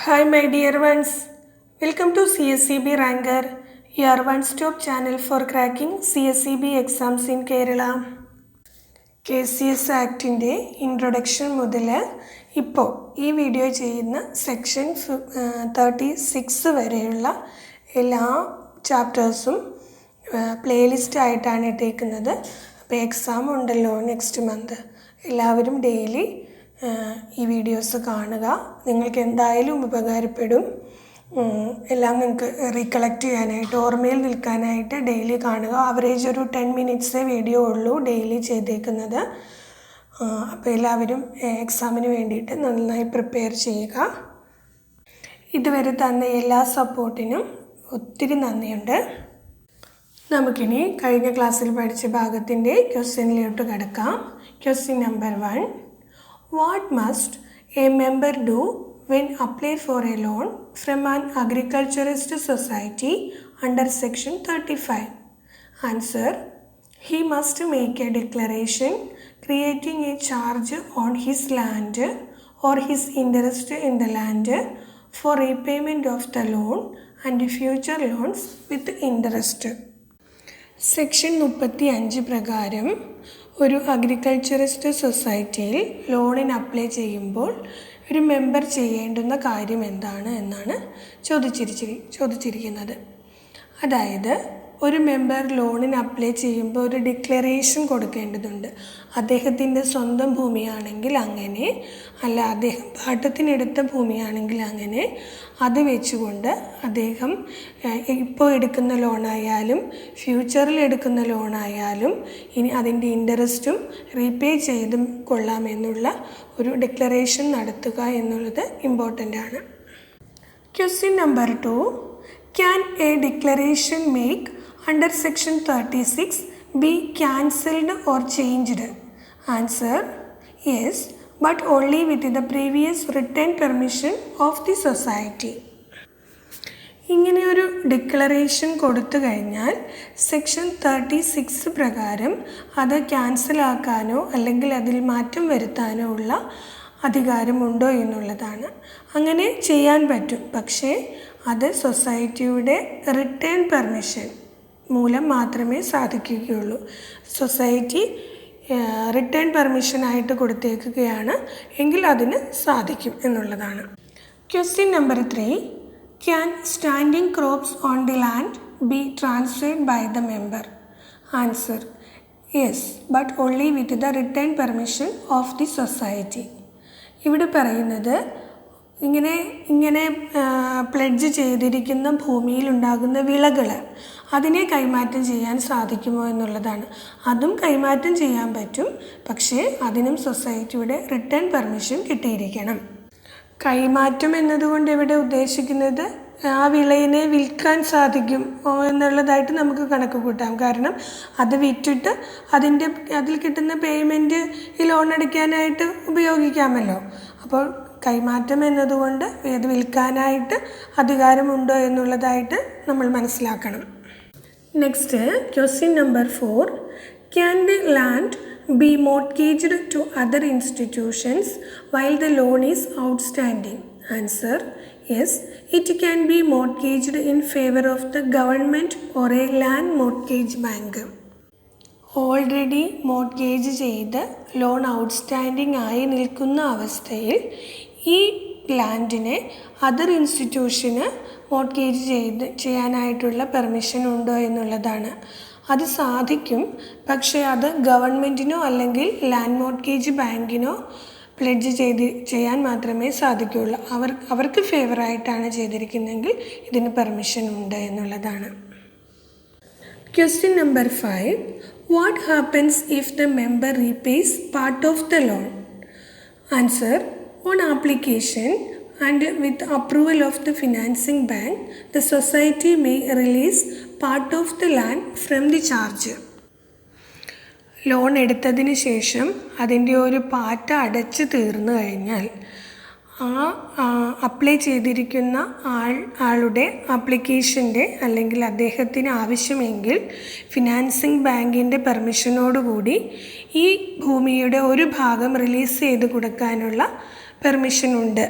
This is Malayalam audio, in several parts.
Hi my dear ones, welcome to CSCB Ranker, your one-stop channel for cracking CSCB exams in Kerala. KCS ആക്ടിൻ്റെ ഇൻട്രൊഡക്ഷൻ മുതൽ ഇപ്പോൾ ഈ വീഡിയോ ചെയ്യുന്ന സെക്ഷൻ 36 വരെയുള്ള എല്ലാ ചാപ്റ്റേഴ്സും പ്ലേലിസ്റ്റ് ആയിട്ടാണ് ഇട്ടേക്കുന്നത്. അപ്പോൾ എക്സാം ഉണ്ടല്ലോ നെക്സ്റ്റ് മന്ത്, എല്ലാവരും ഡെയിലി ഈ വീഡിയോസ് കാണുക. നിങ്ങൾക്ക് എന്തായാലും ഉപകാരപ്പെടും. എല്ലാം നിങ്ങൾക്ക് റീകളക്ട് ചെയ്യാനായിട്ട്, ഓർമ്മയിൽ നിൽക്കാനായിട്ട് ഡെയിലി കാണുക. ആവറേജ് ഒരു 10 മിനിറ്റ്സേ വീഡിയോ ഉള്ളൂ ഡെയിലി ചെയ്തേക്കുന്നത്. അപ്പോൾ എല്ലാവരും എക്സാമിന് വേണ്ടിയിട്ട് നന്നായി പ്രിപ്പയർ ചെയ്യുക. ഇതുവരെ തന്ന എല്ലാ സപ്പോർട്ടിനും ഒത്തിരി നന്ദിയുണ്ട്. നമുക്കിനി കഴിഞ്ഞ ക്ലാസ്സിൽ പഠിച്ച ഭാഗത്തിൻ്റെ ക്വസ്റ്റ്യനിലോട്ട് കിടക്കാം. Question number 1. What must a member do when apply for a loan from an agriculturist society under section 35? Answer. He must make a declaration creating a charge on his land or his interest in the land for repayment of the loan and future loans with interest. Section 35 പ്രകാരം ഒരു അഗ്രികൾച്ചറിസ്റ്റ് സൊസൈറ്റിയിൽ ലോണിന് അപ്ലൈ ചെയ്യുമ്പോൾ ഒരു മെമ്പർ ചെയ്യേണ്ടുന്ന കാര്യം എന്താണ് എന്നാണ് ചോദിച്ചിരിക്കുന്നത്. അതായത് ഒരു മെമ്പർ ലോണിന് അപ്ലൈ ചെയ്യുമ്പോൾ ഒരു ഡിക്ലറേഷൻ കൊടുക്കേണ്ടതുണ്ട്. അദ്ദേഹത്തിൻ്റെ സ്വന്തം ഭൂമിയാണെങ്കിൽ അങ്ങനെ, അല്ല അദ്ദേഹം പാട്ടത്തിനെടുത്ത ഭൂമിയാണെങ്കിൽ അങ്ങനെ. അത് വെച്ചുകൊണ്ട് അദ്ദേഹം ഇപ്പോൾ എടുക്കുന്ന ലോണായാലും ഫ്യൂച്ചറിൽ എടുക്കുന്ന ലോണായാലും ഇനി അതിൻ്റെ ഇൻട്രസ്റ്റും റീപേ ചെയ്തും കൊള്ളാമെന്നുള്ള ഒരു ഡിക്ലറേഷൻ നടത്തുക എന്നുള്ളത് ഇമ്പോർട്ടൻ്റ് ആണ്. Question number 2. Can a declaration make under section 36 be cancelled or changed? Answer. Yes, but only with the previous written permission of the society. ഇങ്ങനെ ഒരു ഡിക്ലറേഷൻ കൊടുത്തു കഴിഞ്ഞാൽ സെക്ഷൻ 36 പ്രകാരം അത് ക്യാൻസലാക്കാനോ അല്ലെങ്കിൽ അതിൽ മാറ്റം വരുത്താനോ ഉള്ള അധികാരമുണ്ടോ എന്നുള്ളതാണ്. അങ്ങനെ ചെയ്യാൻ പറ്റും, പക്ഷേ അത് സൊസൈറ്റിയുടെ റിട്ടേൺ പെർമിഷൻ മൂലം മാത്രമേ സാധിക്കുകയുള്ളൂ. സൊസൈറ്റി റിട്ടേൺ പെർമിഷനായിട്ട് കൊടുത്തേക്കുകയാണ് എങ്കിൽ അതിന് സാധിക്കും എന്നുള്ളതാണ്. Question number 3. Can standing crops on the land be transferred by the member? Answer. Yes, but only with the written permission of the society. ഇവിടെ പറയുന്നത് ഇങ്ങനെ പ്ലെഡ്ജ് ചെയ്തിരിക്കുന്ന ഭൂമിയിലുണ്ടാകുന്ന വിളകൾ അതിനെ കൈമാറ്റം ചെയ്യാൻ സാധിക്കുമോ എന്നുള്ളതാണ്. അതും കൈമാറ്റം ചെയ്യാൻ പറ്റും, പക്ഷേ അതിനും സൊസൈറ്റിയുടെ റിട്ടേൺ പെർമിഷൻ കിട്ടിയിരിക്കണം. കൈമാറ്റം എന്നതുകൊണ്ട് ഇവിടെ ഉദ്ദേശിക്കുന്നത് ആ വിളയിനെ വിൽക്കാൻ സാധിക്കും എന്നുള്ളതായിട്ട് നമുക്ക് കണക്ക് കൂട്ടാം. കാരണം അത് വിറ്റിട്ട് അതിൽ കിട്ടുന്ന പേയ്മെൻറ്റ് ഈ ലോൺ അടയ്ക്കാനായിട്ട് ഉപയോഗിക്കാമല്ലോ. അപ്പോൾ കൈമാറ്റം എന്നതുകൊണ്ട് ഇത് വിൽക്കാനായിട്ട് അധികാരമുണ്ടോ എന്നുള്ളതായിട്ട് നമ്മൾ മനസ്സിലാക്കണം. Next question number 4. Can the land be mortgaged to other institutions while the loan is outstanding? Answer. Yes, it can be mortgaged in favor of the government or a land mortgage bank. Already mortgage ചെയ്ത് ലോൺ ഔട്ട്സ്റ്റാൻഡിംഗ് ആയി നിൽക്കുന്ന അവസ്ഥയിൽ ഈ ലാൻഡിനെ അതർ ഇൻസ്റ്റിറ്റ്യൂഷന് മോർട്ട്ഗേജ് ചെയ്യാനായിട്ടുള്ള പെർമിഷൻ ഉണ്ടോ എന്നുള്ളതാണ്. അത് സാധിക്കും, പക്ഷേ അത് ഗവൺമെൻറ്റിനോ അല്ലെങ്കിൽ ലാൻഡ് മോർട്ട്ഗേജ് ബാങ്കിനോ പ്ലെഡ്ജ് ചെയ്യാൻ മാത്രമേ സാധിക്കുകയുള്ളൂ. അവർക്ക് ഫേവറായിട്ടാണ് ചെയ്തിരിക്കുന്നതെങ്കിൽ ഇതിന് പെർമിഷൻ ഉണ്ട് എന്നുള്ളതാണ്. Question number 5. What happens if the member repays part of the loan? Answer. On application and with approval of the financing bank, the society may release part of the land from the charge. Loan എടുത്തതിന് ശേഷം അതിൻ്റെ ഒരു പാറ്റ അടച്ചു തീർന്നു കഴിഞ്ഞാൽ അപ്ലൈ ചെയ്തിരിക്കുന്ന ആളുടെ ആപ്ലിക്കേഷൻ്റെ അല്ലെങ്കിൽ അദ്ദേഹത്തിന് ആവശ്യമെങ്കിൽ ഫിനാൻസിങ് ബാങ്കിൻ്റെ പെർമിഷനോടുകൂടി ഈ ഭൂമിയുടെ ഒരു ഭാഗം റിലീസ് ചെയ്ത് കൊടുക്കാനുള്ള പെർമിഷൻ ഉണ്ട്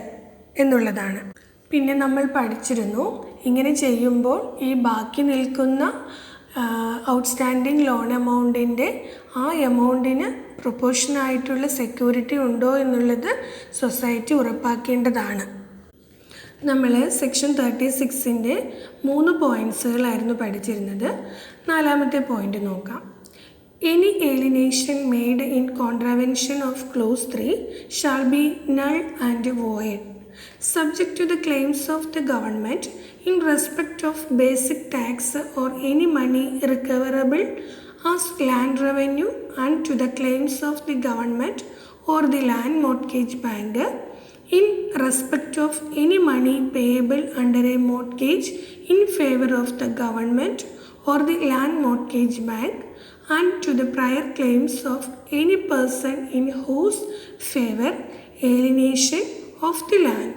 എന്നുള്ളതാണ്. പിന്നെ നമ്മൾ പഠിച്ചിരുന്നു ഇങ്ങനെ ചെയ്യുമ്പോൾ ഈ ബാക്കി നിൽക്കുന്ന ഔട്ട്സ്റ്റാൻഡിങ് ലോൺ എമൗണ്ടിൻ്റെ ആ എമൗണ്ടിന് പ്രൊപ്പോർഷനായിട്ടുള്ള സെക്യൂരിറ്റി ഉണ്ടോ എന്നുള്ളത് സൊസൈറ്റി ഉറപ്പാക്കേണ്ടതാണ്. നമ്മൾ സെക്ഷൻ 36ൻ്റെ 3 പോയിൻറ്റ്സുകളായിരുന്നു പഠിച്ചിരുന്നത്. 4ാമത്തെ പോയിൻ്റ് നോക്കാം. Any alienation made in contravention of clause 3 shall be null and void, subject to the claims of the government in respect of basic tax or any money recoverable as land revenue, and to the claims of the government or the land mortgage bank in respect of any money payable under a mortgage in favor of the government or the land mortgage bank, and to the prior claims of any person in whose favor alienation of the land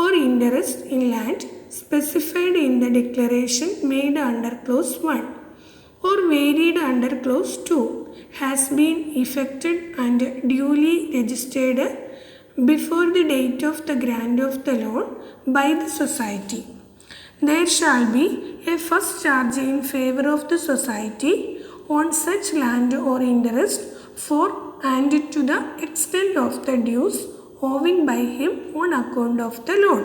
or interest in land specified in the declaration made under clause 1 or varied under clause 2 has been effected and duly registered before the date of the grant of the loan by the society. There shall be a first charge in favor of the society on such land or interest for and to the extent of the dues owing by him on account of the loan.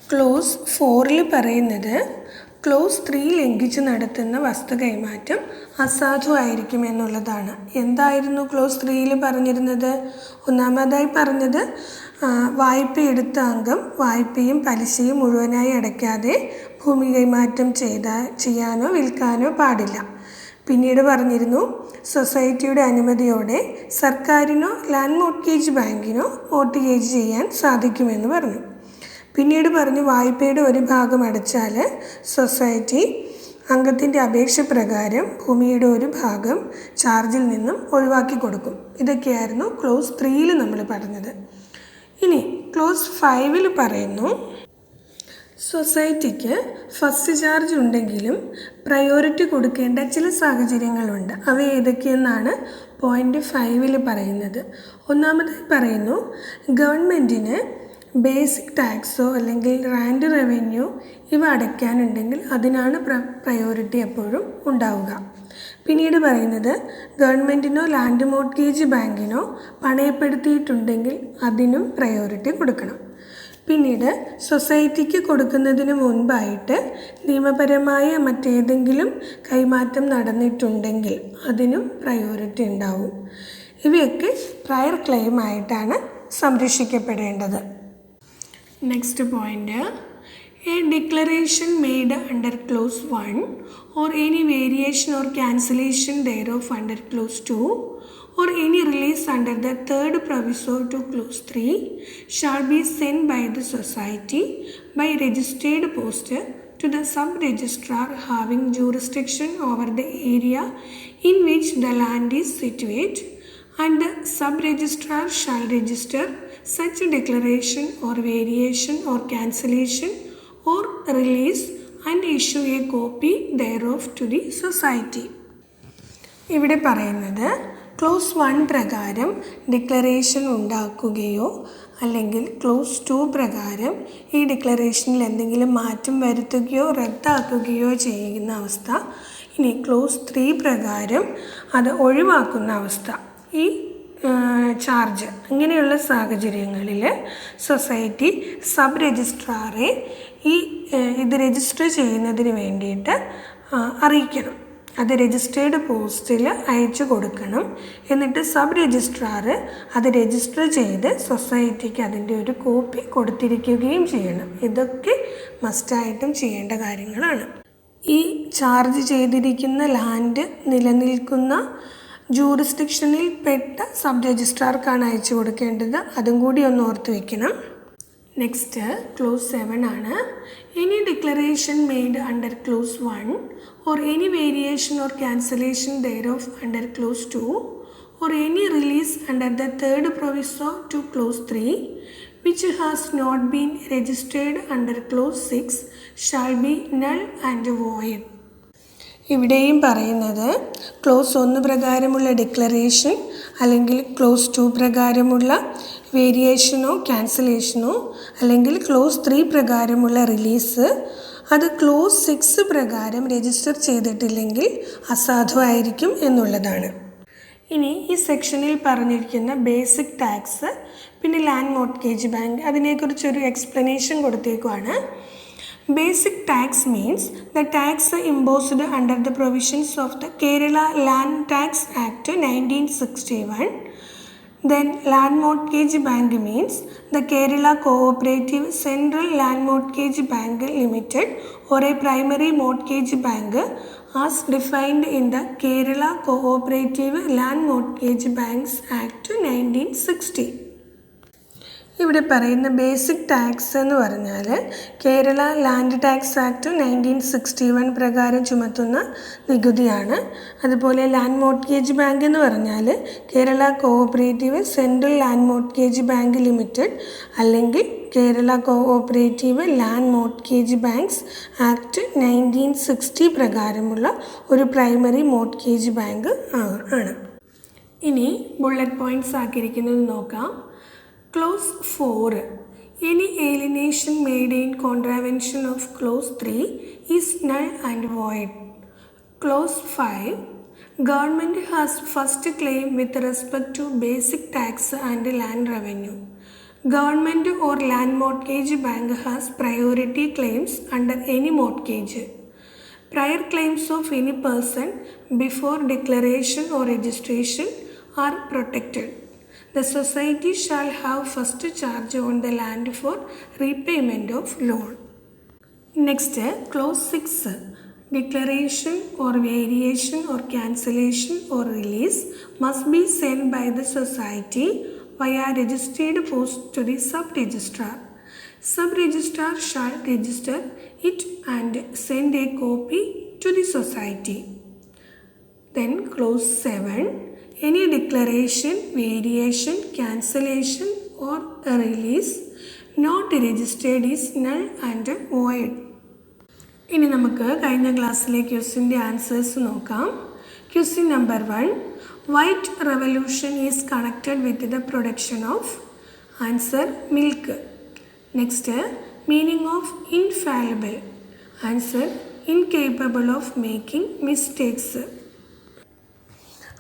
Close 4 പറയുന്നത് ക്ലോസ് 3 ലംഘിച്ച് നടത്തുന്ന വസ്തു കൈമാറ്റം അസാധുവായിരിക്കും എന്നുള്ളതാണ്. എന്തായിരുന്നു ക്ലോസ് 3 പറഞ്ഞിരുന്നത്? ഒന്നാമതായി പറഞ്ഞത് വായ്പ എടുത്ത അംഗം വായ്പയും പലിശയും മുഴുവനായി അടയ്ക്കാതെ ഭൂമി കൈമാറ്റം ചെയ്യാനോ വിൽക്കാനോ പാടില്ല. പിന്നീട് പറഞ്ഞിരുന്നു സൊസൈറ്റിയുടെ അനുമതിയോടെ സർക്കാരിനോ ലാൻഡ് മോർട്ട്ഗേജ് ബാങ്കിനോ മോർട്ട്ഗേജ് ചെയ്യാൻ സാധിക്കുമെന്ന് പറഞ്ഞു. പിന്നീട് പറഞ്ഞു വായ്പയുടെ ഒരു ഭാഗം അടച്ചാൽ സൊസൈറ്റി അംഗത്തിൻ്റെ അപേക്ഷ പ്രകാരം ഭൂമിയുടെ ഒരു ഭാഗം ചാർജിൽ നിന്നും ഒഴിവാക്കി കൊടുക്കും. ഇതൊക്കെയായിരുന്നു ക്ലോസ് 3 നമ്മൾ പറഞ്ഞത്. ഇനി ക്ലോസ് 5 പറയുന്നു സൊസൈറ്റിക്ക് ഫസ്റ്റ് ചാർജ് ഉണ്ടെങ്കിലും പ്രയോറിറ്റി കൊടുക്കേണ്ട ചില സാഹചര്യങ്ങളുണ്ട്. അവ ഏതൊക്കെയെന്നാണ് പോയിൻ്റ് 5 പറയുന്നത്. ഒന്നാമതായി പറയുന്നു ഗവൺമെൻറ്റിന് ബേസിക് ടാക്സോ അല്ലെങ്കിൽ ലാൻഡ് റവന്യൂ ഇവ അടയ്ക്കാനുണ്ടെങ്കിൽ അതിനാണ് പ്രയോറിറ്റി എപ്പോഴും ഉണ്ടാവുക. പിന്നീട് പറയുന്നത് ഗവൺമെൻറ്റിനോ ലാൻഡ് മോർട്ട്ഗേജ് ബാങ്കിനോ പണയപ്പെടുത്തിയിട്ടുണ്ടെങ്കിൽ അതിനും പ്രയോറിറ്റി കൊടുക്കണം. പിന്നീട് സൊസൈറ്റിക്ക് കൊടുക്കുന്നതിന് മുൻപായിട്ട് നിയമപരമായ മറ്റേതെങ്കിലും കൈമാറ്റം നടന്നിട്ടുണ്ടെങ്കിൽ അതിനും പ്രയോറിറ്റി ഉണ്ടാവും. ഇവയൊക്കെ പ്രയർ ക്ലെയിം ആയിട്ടാണ് സംരക്ഷിക്കപ്പെടേണ്ടത്. Next point, a declaration made under clause 1 or any variation or cancellation thereof under clause 2 or any release under the third proviso to clause 3 shall be sent by the society by registered post to the sub-registrar having jurisdiction over the area in which the land is situate, and the sub-registrar shall register such declaration or variation or cancellation or release and issue a copy thereof to the society. ഇവിടെ പറയുന്നത് ക്ലോസ് 1 പ്രകാരം ഡിക്ലറേഷൻ ഉണ്ടാക്കുകയോ അല്ലെങ്കിൽ ക്ലോസ് 2 പ്രകാരം ഈ ഡിക്ലറേഷനിൽ എന്തെങ്കിലും മാറ്റം വരുത്തുകയോ റദ്ദാക്കുകയോ ചെയ്യുന്ന അവസ്ഥ. ഇനി ക്ലോസ് 3 പ്രകാരം അത് ഒഴിവാക്കുന്ന അവസ്ഥ, ഈ ചാർജ്, ഇങ്ങനെയുള്ള സാഹചര്യങ്ങളിൽ സൊസൈറ്റി സബ് രജിസ്ട്രാറെ ഇത് രജിസ്റ്റർ ചെയ്യുന്നതിന് വേണ്ടിയിട്ട് അറിയിക്കണം. അത് രജിസ്റ്റേർഡ് പോസ്റ്റിൽ അയച്ചു കൊടുക്കണം. എന്നിട്ട് സബ് രജിസ്ട്രാർ അത് രജിസ്റ്റർ ചെയ്ത് സൊസൈറ്റിക്ക് അതിൻ്റെ ഒരു കോപ്പി കൊടുത്തിരിക്കുകയും ചെയ്യണം. ഇതൊക്കെ മസ്റ്റായിട്ടും ചെയ്യേണ്ട കാര്യങ്ങളാണ്. ഈ ചാർജ് ചെയ്തിരിക്കുന്ന ലാൻഡ് നിലനിൽക്കുന്ന ജൂറിസ്ഡിക്ഷനിൽ പെട്ട സബ് രജിസ്ട്രാർക്കാണ് അയച്ചു കൊടുക്കേണ്ടത്. അതും കൂടി ഒന്ന് ഓർത്ത് വയ്ക്കണം. നെക്സ്റ്റ് ക്ലോസ് 7 ആണ്. Any declaration made under clause 1 or any variation or cancellation thereof under clause 2 or any release under the third proviso to clause 3 which has not been registered under clause 6 shall be null and void. ഇവിടെയും പറയുന്നത് ക്ലോസ് 1 പ്രകാരമുള്ള ഡിക്ലറേഷൻ അല്ലെങ്കിൽ ക്ലോസ് 2 പ്രകാരമുള്ള വേരിയേഷനോ ക്യാൻസലേഷനോ അല്ലെങ്കിൽ ക്ലോസ് 3 പ്രകാരമുള്ള റിലീസ് അത് ക്ലോസ് 6 പ്രകാരം രജിസ്റ്റർ ചെയ്തിട്ടില്ലെങ്കിൽ അസാധുവായിരിക്കും എന്നുള്ളതാണ്. ഇനി ഈ സെക്ഷനിൽ പറഞ്ഞിരിക്കുന്ന ബേസിക് ടാക്സ് പിന്നെ ലാൻഡ് മോർട്ട്ഗേജ് ബാങ്ക് അതിനെക്കുറിച്ചൊരു എക്സ്പ്ലനേഷൻ കൊടുത്തേക്കുവാണ്. Basic tax means the tax imposed under the provisions of the Kerala Land Tax Act 1961. Then Land Mortgage Bank means the Kerala Cooperative Central Land Mortgage Bank Limited or a primary mortgage bank as defined in the Kerala Cooperative Land Mortgage Banks Act 1960. ഇവിടെ പറയുന്ന ബേസിക് ടാക്സ് എന്ന് പറഞ്ഞാൽ കേരള ലാൻഡ് ടാക്സ് ആക്ട് 1961 പ്രകാരം ചുമത്തുന്ന നികുതിയാണ്. അതുപോലെ ലാൻഡ് മോർട്ട്ഗേജ് ബാങ്ക് എന്ന് പറഞ്ഞാൽ Kerala cooperative central land mortgage bank limited അല്ലെങ്കിൽ Kerala cooperative land mortgage banks act 1960 പ്രകാരമുള്ള ഒരു പ്രൈമറി മോർട്ട്ഗേജ് ബാങ്ക് ആണ്. ഇനി ബുള്ളറ്റ് പോയിൻറ്റ്സ് ആക്കിയിരിക്കുന്നത് നോക്കാം. Clause 4. Any alienation made in contravention of Clause 3 is null and void. Clause 5. Government has first claim with respect to basic tax and land revenue. Government or land mortgage bank has priority claims under any mortgage. Prior claims of any person before declaration or registration are protected. The society shall have first charge on the land for repayment of loan. Next, clause 6. Declaration or variation or cancellation or release must be sent by the society via registered post to the sub-registrar. Sub-registrar shall register it and send a copy to the society. Then clause 7. Any declaration, variation, cancellation or a release not registered is null and void. ഇനി നമുക്ക് കഴിഞ്ഞ ക്ലാസ്സിലെ ക്വസ്റ്റിൻ്റെ ആൻസേഴ്സ് നോക്കാം. Question number 1. White revolution is connected with the production of answer milk. Next meaning of infallible answer incapable of making mistakes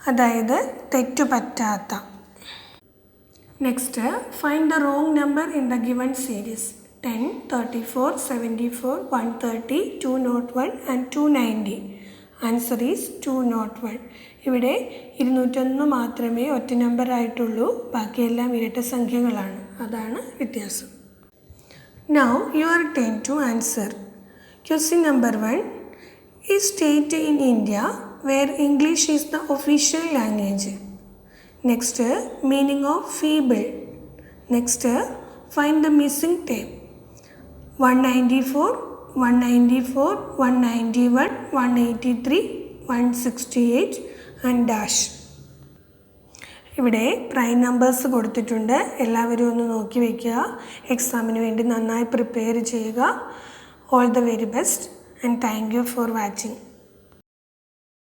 അതായത് തെറ്റുപറ്റാത്ത. Next find the wrong number in the given series 10, 34, 74, 130, 201 and 290. Answer is 201. ഇവിടെ 201 മാത്രമേ ഒറ്റ നമ്പർ ആയിട്ടുള്ളൂ, ബാക്കിയെല്ലാം ഇരട്ട സംഖ്യകളാണ്. അതാണ് വ്യത്യാസം. Now your turn to answer. Question number 1. ഈ state in India where English is the official language. Next, meaning of feeble. Next, find the missing term. 194, 194, 191, 183, 168 and dash. ഇവിടെ പ്രൈം നമ്പേഴ്സ് കൊടുത്തിട്ടുണ്ട്. എല്ലാവരും ഒന്ന് നോക്കി വയ്ക്കുക. എക്സാമിന് വേണ്ടി നന്നായി പ്രിപ്പയർ ചെയ്യുക. All the very best and thank you for watching.